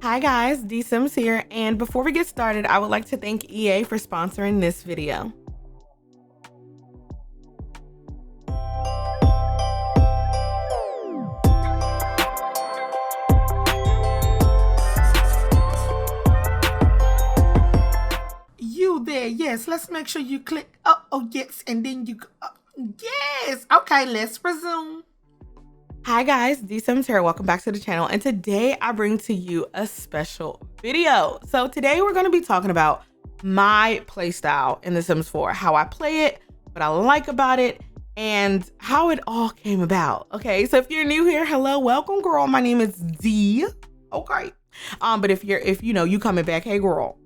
Hi guys, DeeSims here, and before we get started, I would like to thank EA for sponsoring this video. You there, yes, let's make sure you click, oh yes, and then you, yes, okay, let's resume. Hi guys, DeeSims here, welcome back to the channel, and today I bring to you a special video. So today we're going to be talking about my playstyle in The Sims 4, how I play it, what I like about it, and how it all came about. Okay, so if you're new here, hello, welcome girl, my name is Dee. Okay, but if you coming back, hey girl,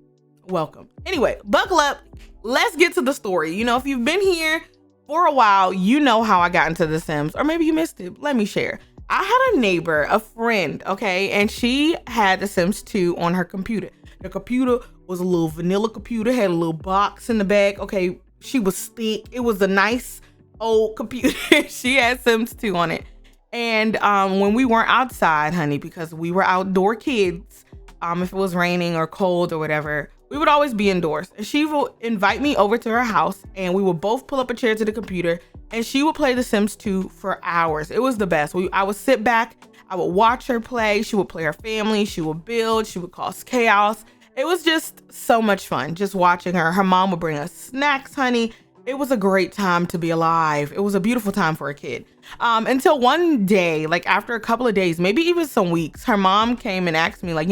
welcome. Anyway, buckle up, let's get to the story. You know, if you've been here for a while, you know how I got into The Sims, or maybe you missed it. Let me share. I had a neighbor, a friend, okay, and she had The Sims 2 on her computer. The computer was a little vanilla computer, had a little box in the back. Okay, she was thick. It was a nice old computer. She had Sims 2 on it. And when we weren't outside, honey, because we were outdoor kids, if it was raining or cold or whatever, we would always be indoors. And she would invite me over to her house and we would both pull up a chair to the computer and she would play The Sims 2 for hours. It was the best. I would sit back, I would watch her play. She would play her family, she would build, she would cause chaos. It was just so much fun just watching her. Her mom would bring us snacks, honey. It was a great time to be alive. It was a beautiful time for a kid. Until one day, like after a couple of days, maybe even some weeks, her mom came and asked me, like,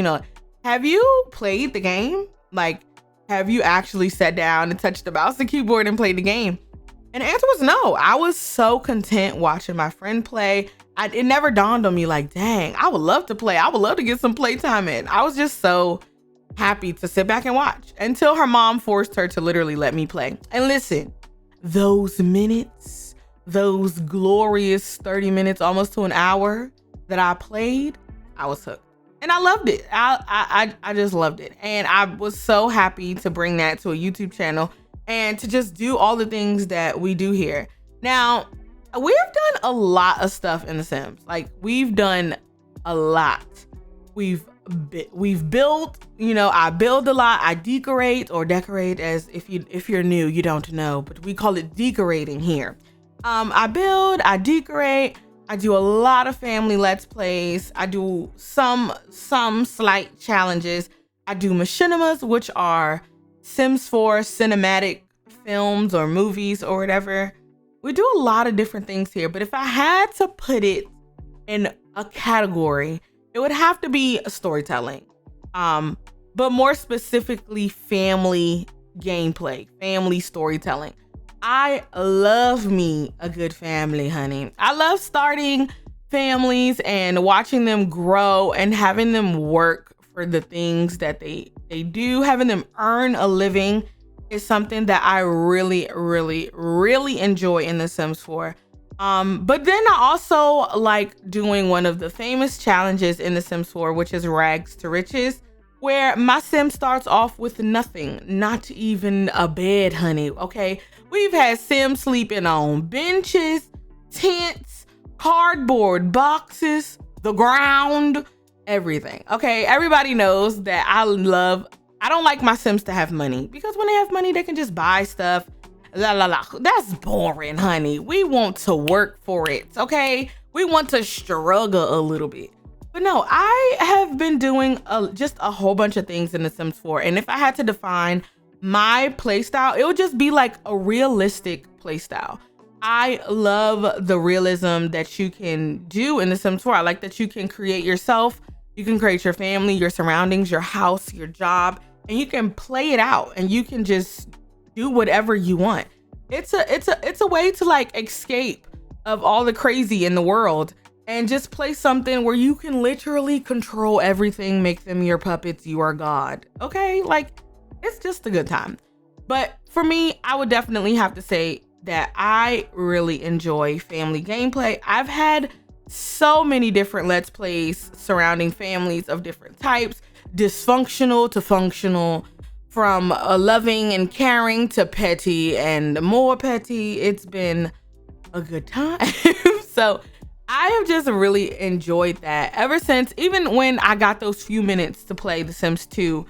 have you played the game? Like, have you actually sat down and touched the mouse and keyboard and played the game? And the answer was no. I was so content watching my friend play. It never dawned on me like, dang, I would love to play. I would love to get some playtime in. I was just so happy to sit back and watch until her mom forced her to literally let me play. And listen, those minutes, those glorious 30 minutes, almost to an hour that I played, I was hooked. And I loved it. I just loved it. And I was so happy to bring that to a YouTube channel and to just do all the things that we do here. Now, we've done a lot of stuff in The Sims. Like, we've done a lot. We've built, I build a lot. I decorate, as if you're new, you don't know, but we call it decorating here. I build, I decorate. I do a lot of family Let's Plays. I do some slight challenges. I do machinimas, which are Sims 4 cinematic films or movies or whatever. We do a lot of different things here, but if I had to put it in a category, it would have to be storytelling. But more specifically, family gameplay, family storytelling. I love me a good family, honey. I love starting families and watching them grow and having them work for the things that they do. Having them earn a living is something that I really, really, really enjoy in The Sims 4. But then I also like doing one of the famous challenges in The Sims 4, which is Rags to Riches, where my sim starts off with nothing, not even a bed, honey, okay? We've had Sims sleeping on benches, tents, cardboard boxes, the ground, everything, okay? Everybody knows that I don't like my Sims to have money, because when they have money, they can just buy stuff. That's boring, honey. We want to work for it, okay? We want to struggle a little bit. But no, I have been doing just a whole bunch of things in The Sims 4. And if I had to define my playstyle, it would just be like a realistic playstyle. I love the realism that you can do in The Sims 4. I like that you can create yourself. You can create your family, your surroundings, your house, your job, and you can play it out and you can just do whatever you want. It's a way to like escape of all the crazy in the world and just play something where you can literally control everything, make them your puppets, you are God. Okay, like, it's just a good time. But for me, I would definitely have to say that I really enjoy family gameplay. I've had so many different Let's Plays surrounding families of different types, dysfunctional to functional, from loving and caring to petty and more petty. It's been a good time. So I have just really enjoyed that ever since, even when I got those few minutes to play The Sims 2,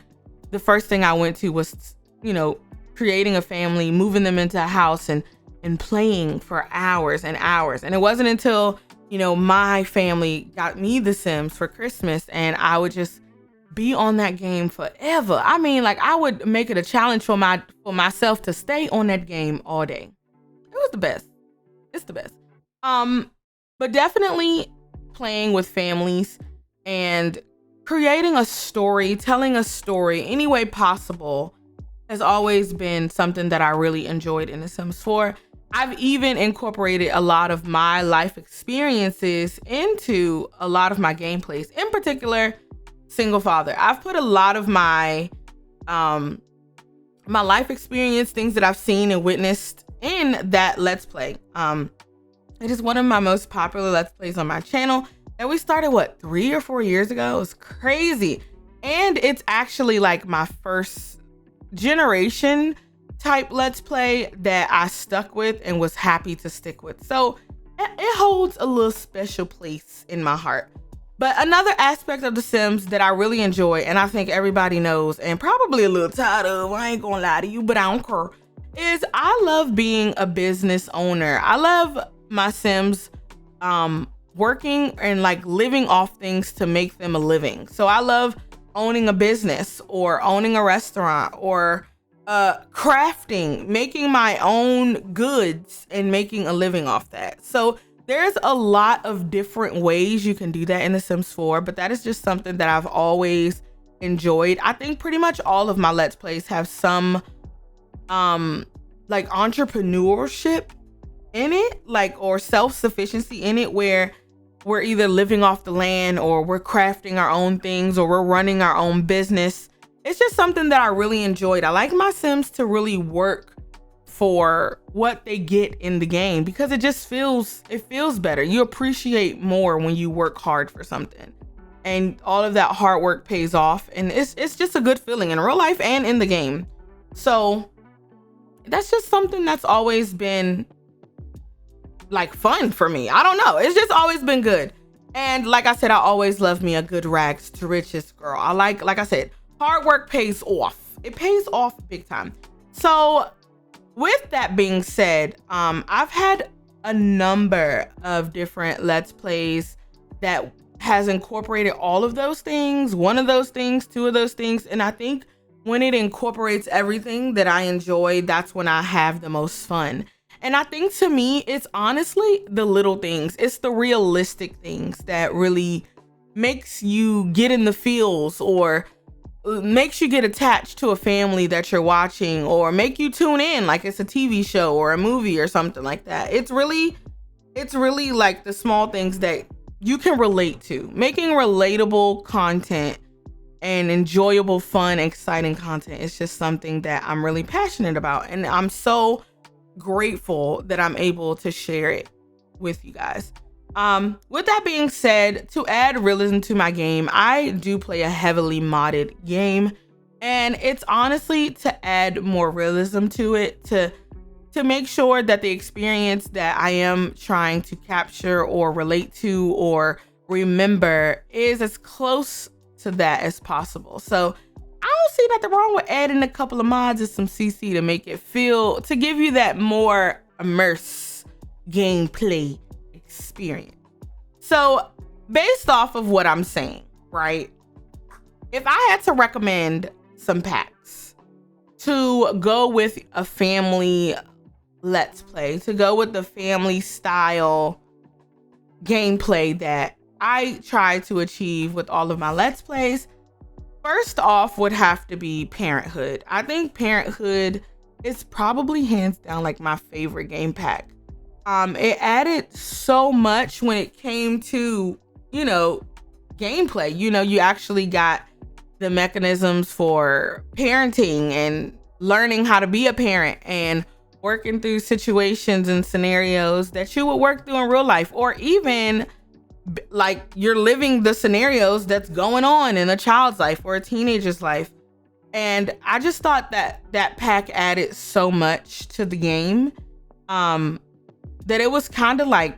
the first thing I went to was, creating a family, moving them into a house and playing for hours and hours. And it wasn't until, my family got me The Sims for Christmas and I would just be on that game forever. I mean, like I would make it a challenge for myself to stay on that game all day. It was the best. It's the best. But definitely playing with families and creating a story, telling a story any way possible has always been something that I really enjoyed in The Sims 4. I've even incorporated a lot of my life experiences into a lot of my gameplays, in particular, single father. I've put a lot of my my life experience, things that I've seen and witnessed in that Let's Play. It is one of my most popular Let's Plays on my channel that we started, 3 or 4 years ago? It was crazy. And it's actually like my first generation type Let's Play that I stuck with and was happy to stick with. So it holds a little special place in my heart. But another aspect of The Sims that I really enjoy, and I think everybody knows and probably a little tired of, I ain't gonna lie to you, but I don't care, is I love being a business owner. I love my Sims working and like living off things to make them a living. So I love owning a business or owning a restaurant or crafting, making my own goods and making a living off that. So there's a lot of different ways you can do that in The Sims 4, but that is just something that I've always enjoyed. I think pretty much all of my Let's Plays have some like entrepreneurship in it, like, or self-sufficiency in it, where we're either living off the land or we're crafting our own things or we're running our own business. It's just something that I really enjoyed. I like my Sims to really work for what they get in the game because it just feels better. You appreciate more when you work hard for something and all of that hard work pays off, and it's just a good feeling in real life and in the game. So that's just something that's always been like fun for me. I don't know, it's just always been good. And like I said, I always love me a good rags to riches girl. I like I said, hard work pays off. It pays off big time. So with that being said, I've had a number of different Let's Plays that has incorporated all of those things, one of those things, two of those things. And I think when it incorporates everything that I enjoy, that's when I have the most fun. And I think to me, it's honestly the little things. It's the realistic things that really makes you get in the feels or makes you get attached to a family that you're watching or make you tune in like it's a TV show or a movie or something like that. It's really like the small things that you can relate to. Making relatable content and enjoyable, fun, exciting content is just something that I'm really passionate about. And I'm so grateful that I'm able to share it with you guys. With that being said, to add realism to my game, I do play a heavily modded game, and it's honestly to add more realism to it, to make sure that the experience that I am trying to capture or relate to or remember is as close to that as possible. So I don't see nothing wrong with adding a couple of mods and some CC to make it feel, to give you that more immersive gameplay experience. So based off of what I'm saying, right? If I had to recommend some packs to go with a family Let's Play, to go with the family style gameplay that I try to achieve with all of my Let's Plays, first off would have to be Parenthood. I think Parenthood is probably hands down like my favorite game pack. It added so much when it came to, gameplay. You actually got the mechanisms for parenting and learning how to be a parent and working through situations and scenarios that you would work through in real life, or even like you're living the scenarios that's going on in a child's life or a teenager's life. And I just thought that pack added so much to the game, that it was kind of like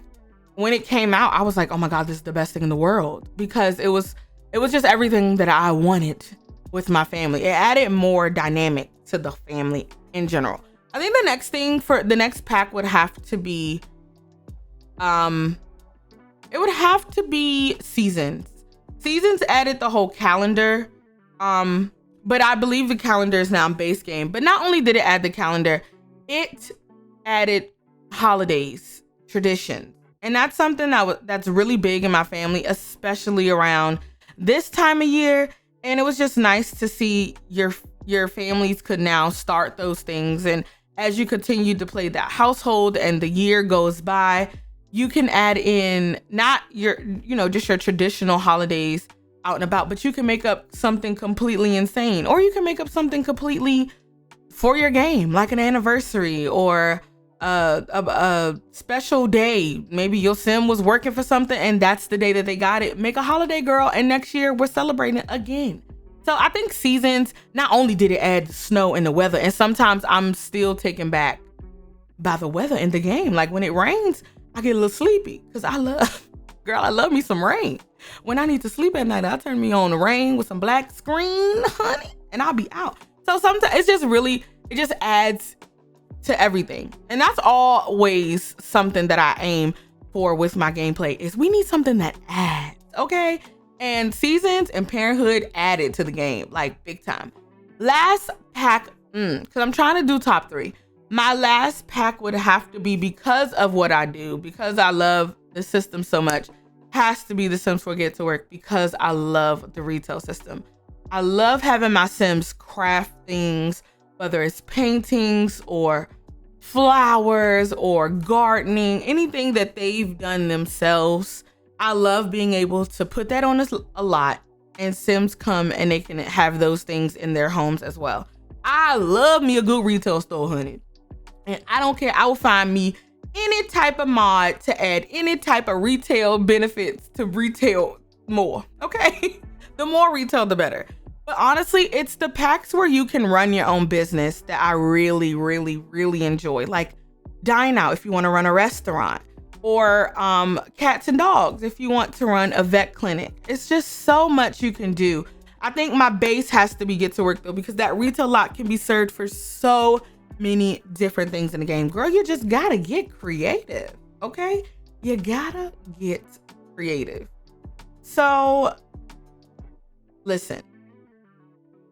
when it came out, I was like, oh my God, this is the best thing in the world, because it was just everything that I wanted with my family. It added more dynamic to the family in general. I think the next thing for the next pack would have to be, it would have to be Seasons. Seasons added the whole calendar, but I believe the calendar is now base game. But not only did it add the calendar, it added holidays, traditions. And that's something that's really big in my family, especially around this time of year. And it was just nice to see your families could now start those things. And as you continue to play that household and the year goes by, you can add in not your, just your traditional holidays out and about, but you can make up something completely insane, or you can make up something completely for your game, like an anniversary or a special day. Maybe your sim was working for something and that's the day that they got it. Make a holiday, girl, and next year we're celebrating it again. So I think Seasons, not only did it add snow and the weather, and sometimes I'm still taken back by the weather in the game. Like when it rains, I get a little sleepy because I love me some rain. When I need to sleep at night, I turn me on the rain with some black screen, honey, and I'll be out. So sometimes it just adds to everything. And that's always something that I aim for with my gameplay, is we need something that adds, okay? And Seasons and Parenthood added to the game, like big time. Last pack, because I'm trying to do top 3. My last pack would have to be, because of what I do, because I love the system so much, has to be The Sims 4 Get to Work, because I love the retail system. I love having my Sims craft things, whether it's paintings or flowers or gardening, anything that they've done themselves. I love being able to put that on a lot, and Sims come and they can have those things in their homes as well. I love me a good retail store, honey. And I don't care. I will find me any type of mod to add any type of retail benefits to retail more. Okay. The more retail, the better. But honestly, it's the packs where you can run your own business that I really, really, really enjoy. Like dine out if you want to run a restaurant, or cats and dogs if you want to run a vet clinic. It's just so much you can do. I think my base has to be Get to Work though, because that retail lot can be served for so many different things in the game. Girl, you just gotta get creative, okay? You gotta get creative. So listen,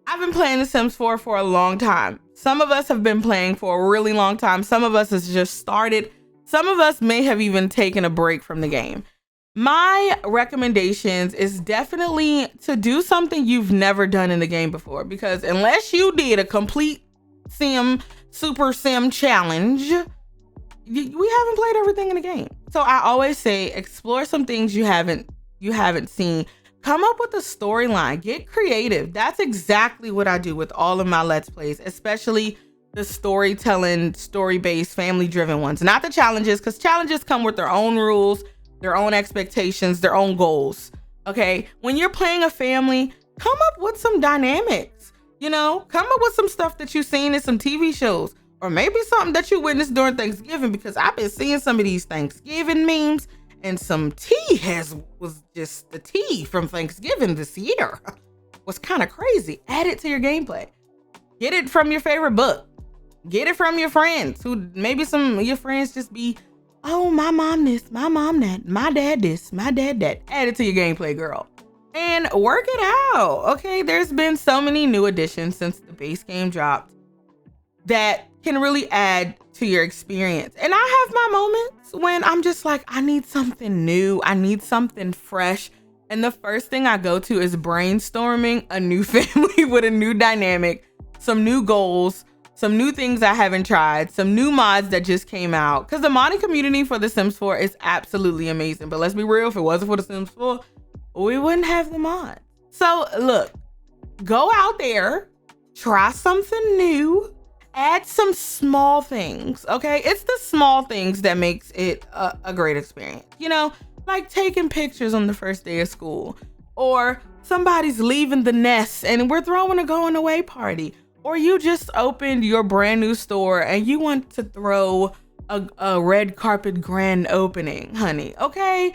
I've been playing The Sims 4 for a long time. Some of us have been playing for a really long time. Some of us has just started. Some of us may have even taken a break from the game. My recommendations is definitely to do something you've never done in the game before, because unless you did a complete super sim challenge, we haven't played everything in the game. So I always say explore some things you haven't seen. Come up with a storyline, get creative. That's exactly what I do with all of my Let's Plays, especially the storytelling, story-based, family-driven ones. Not the challenges, because challenges come with their own rules, their own expectations, their own goals, okay? When you're playing a family, come up with some dynamics, come up with some stuff that you've seen in some TV shows, or maybe something that you witnessed during Thanksgiving, because I've been seeing some of these Thanksgiving memes, and some tea was just the tea from Thanksgiving this year. Was kind of crazy. Add it to your gameplay. Get it from your favorite book. Get it from your friends, who maybe some of your friends just be, oh, my mom this, my mom that, my dad this, my dad that. Add it to your gameplay, girl. And work it out, okay? There's been so many new additions since the base game dropped that can really add to your experience. And I have my moments when I'm just like, I need something new. I need something fresh. And the first thing I go to is brainstorming a new family with a new dynamic, some new goals, some new things I haven't tried, some new mods that just came out. Because the modding community for The Sims 4 is absolutely amazing. But let's be real, if it wasn't for The Sims 4, we wouldn't have the mod. So look, go out there, try something new, add some small things, okay? It's the small things that makes it a great experience. Like taking pictures on the first day of school, or somebody's leaving the nest and we're throwing a going away party, or you just opened your brand new store and you want to throw a red carpet grand opening, honey. Okay,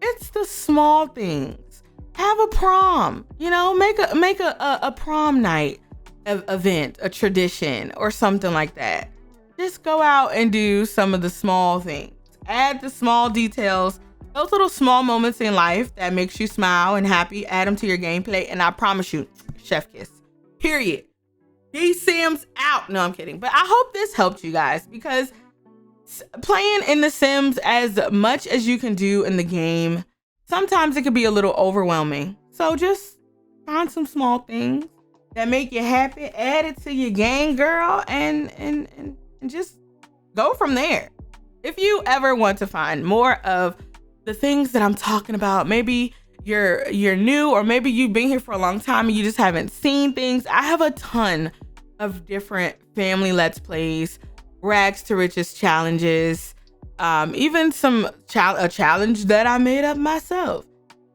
it's the small things. Have a prom, you know, make a prom night event, a tradition or something like that. Just go out and do some of the small things. Add the small details, those little small moments in life that makes you smile and happy. Add them to your gameplay, and I promise you, chef kiss. Period. DeeSims out. No, I'm kidding. But I hope this helped you guys, because playing in The Sims as much as you can do in the game, sometimes it could be a little overwhelming. So just find some small things that make you happy, add it to your game, girl, and just go from there. If you ever want to find more of the things that I'm talking about, maybe you're new, or maybe you've been here for a long time and you just haven't seen things, I have a ton of different family let's plays, rags to riches challenges, even a challenge that I made up myself.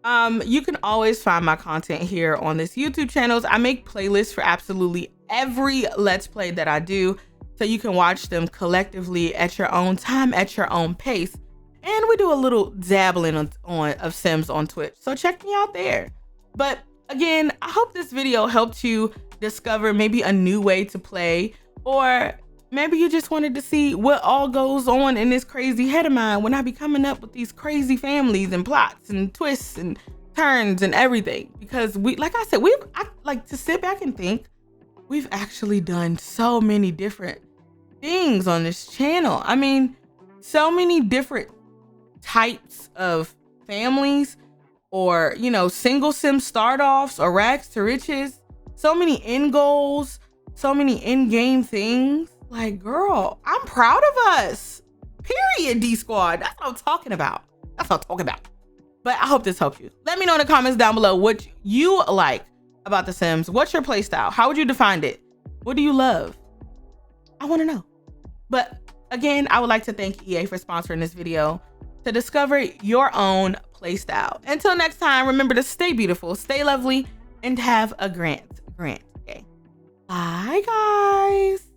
You can always find my content here on this YouTube channel. I make playlists for absolutely every let's play that I do, so you can watch them collectively at your own time, at your own pace. And we do a little dabbling of Sims on Twitch, so check me out there. But again, I hope this video helped you discover maybe a new way to play, or maybe you just wanted to see what all goes on in this crazy head of mine when I be coming up with these crazy families and plots and twists and turns and everything. Because like I said, I like to sit back and think we've actually done so many different things on this channel. I mean, so many different types of families, or, you know, single sim start offs or rags to riches, so many end goals, so many end game things. Like, girl, I'm proud of us. Period, D Squad. That's what I'm talking about. That's what I'm talking about. But I hope this helped you. Let me know in the comments down below what you like about The Sims. What's your play style? How would you define it? What do you love? I want to know. But again, I would like to thank EA for sponsoring this video, to discover your own play style. Until next time, remember to stay beautiful, stay lovely, and have a grand day. Bye, guys.